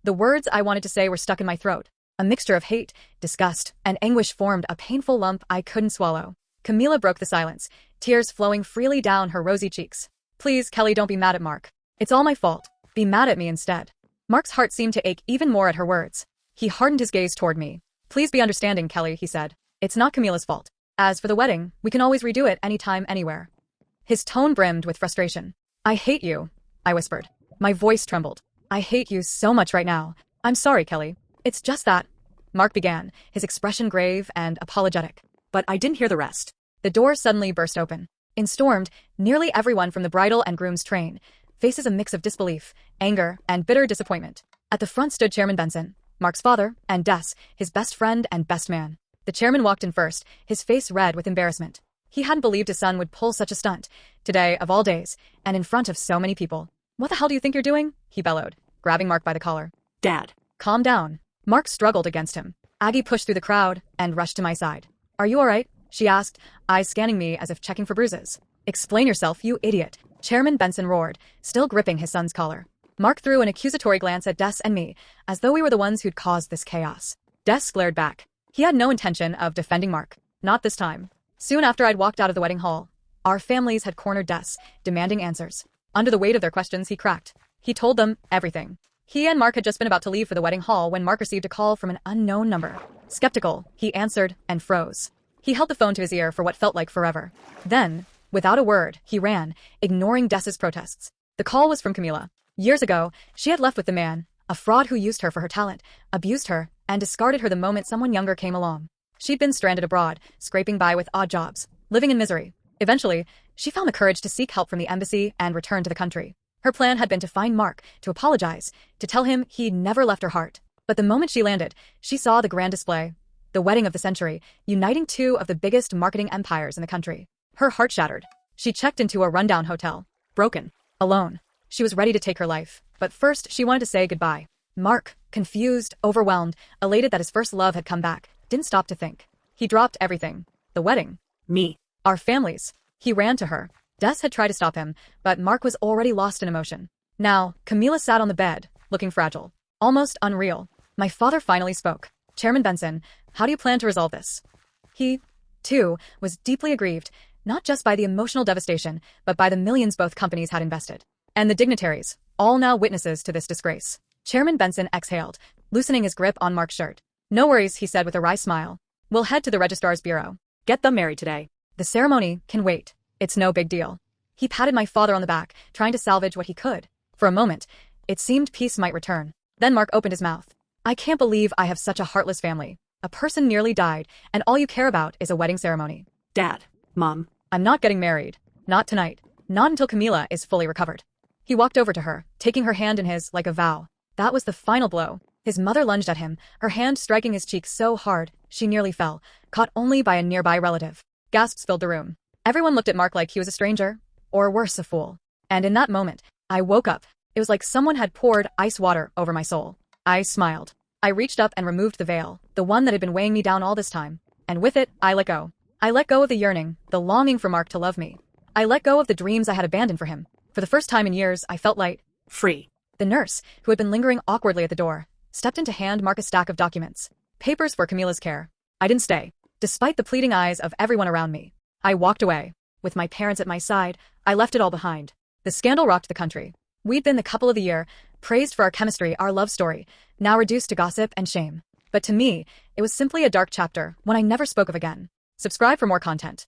The words I wanted to say were stuck in my throat. A mixture of hate, disgust, and anguish formed a painful lump I couldn't swallow. Camila broke the silence, tears flowing freely down her rosy cheeks. Please, Kelly, don't be mad at Mark. It's all my fault. Be mad at me instead. Mark's heart seemed to ache even more at her words. He hardened his gaze toward me. Please be understanding, Kelly, he said. It's not Camila's fault. As for the wedding, we can always redo it anytime, anywhere. His tone brimmed with frustration. I hate you, I whispered. My voice trembled. I hate you so much right now. I'm sorry, Kelly. It's just that. Mark began, his expression grave and apologetic. But I didn't hear the rest. The door suddenly burst open. In stormed, nearly everyone from the bridal and groom's train, faces a mix of disbelief, anger, and bitter disappointment. At the front stood Chairman Benson, Mark's father, and Des, his best friend and best man. The chairman walked in first, his face red with embarrassment. He hadn't believed his son would pull such a stunt, today of all days, and in front of so many people. What the hell do you think you're doing? He bellowed, grabbing Mark by the collar. Dad. Calm down. Mark struggled against him. Aggie pushed through the crowd and rushed to my side. Are you all right? She asked, eyes scanning me as if checking for bruises. Explain yourself, you idiot. Chairman Benson roared, still gripping his son's collar. Mark threw an accusatory glance at Des and me, as though we were the ones who'd caused this chaos. Des glared back. He had no intention of defending Mark. Not this time. Soon after I'd walked out of the wedding hall, our families had cornered Des, demanding answers. Under the weight of their questions, he cracked. He told them everything. He and Mark had just been about to leave for the wedding hall when Mark received a call from an unknown number. Skeptical, he answered and froze. He held the phone to his ear for what felt like forever. Then, without a word, he ran, ignoring Des's protests. The call was from Camila. Years ago, she had left with the man, a fraud who used her for her talent, abused her, and discarded her the moment someone younger came along. She'd been stranded abroad, scraping by with odd jobs, living in misery. Eventually, she found the courage to seek help from the embassy and return to the country. Her plan had been to find Mark, to apologize, to tell him he'd never left her heart. But the moment she landed, she saw the grand display, the wedding of the century, uniting two of the biggest marketing empires in the country. Her heart shattered. She checked into a rundown hotel, broken, alone. She was ready to take her life, but first she wanted to say goodbye. Mark, confused, overwhelmed, elated that his first love had come back, didn't stop to think. He dropped everything. The wedding. Me. Our families. He ran to her. Des had tried to stop him, but Mark was already lost in emotion. Now, Camila sat on the bed, looking fragile, almost unreal. My father finally spoke. Chairman Benson, how do you plan to resolve this? He, too, was deeply aggrieved, not just by the emotional devastation, but by the millions both companies had invested. And the dignitaries, all now witnesses to this disgrace. Chairman Benson exhaled, loosening his grip on Mark's shirt. No worries, he said with a wry smile. We'll head to the registrar's bureau. Get them married today. The ceremony can wait. It's no big deal. He patted my father on the back, trying to salvage what he could. For a moment, it seemed peace might return. Then Mark opened his mouth. I can't believe I have such a heartless family. A person nearly died, and all you care about is a wedding ceremony. Dad. Mom. I'm not getting married. Not tonight. Not until Camila is fully recovered. He walked over to her, taking her hand in his like a vow. That was the final blow. His mother lunged at him, her hand striking his cheek so hard, she nearly fell, caught only by a nearby relative. Gasps filled the room. Everyone looked at Mark like he was a stranger, or worse, a fool. And in that moment, I woke up. It was like someone had poured ice water over my soul. I smiled. I reached up and removed the veil, the one that had been weighing me down all this time. And with it, I let go. I let go of the yearning, the longing for Mark to love me. I let go of the dreams I had abandoned for him. For the first time in years, I felt light. Free. The nurse, who had been lingering awkwardly at the door, stepped in to hand Mark a stack of documents. Papers for Camila's care. I didn't stay. Despite the pleading eyes of everyone around me, I walked away. With my parents at my side, I left it all behind. The scandal rocked the country. We'd been the couple of the year, praised for our chemistry, our love story, now reduced to gossip and shame. But to me, it was simply a dark chapter, one I never spoke of again. Subscribe for more content.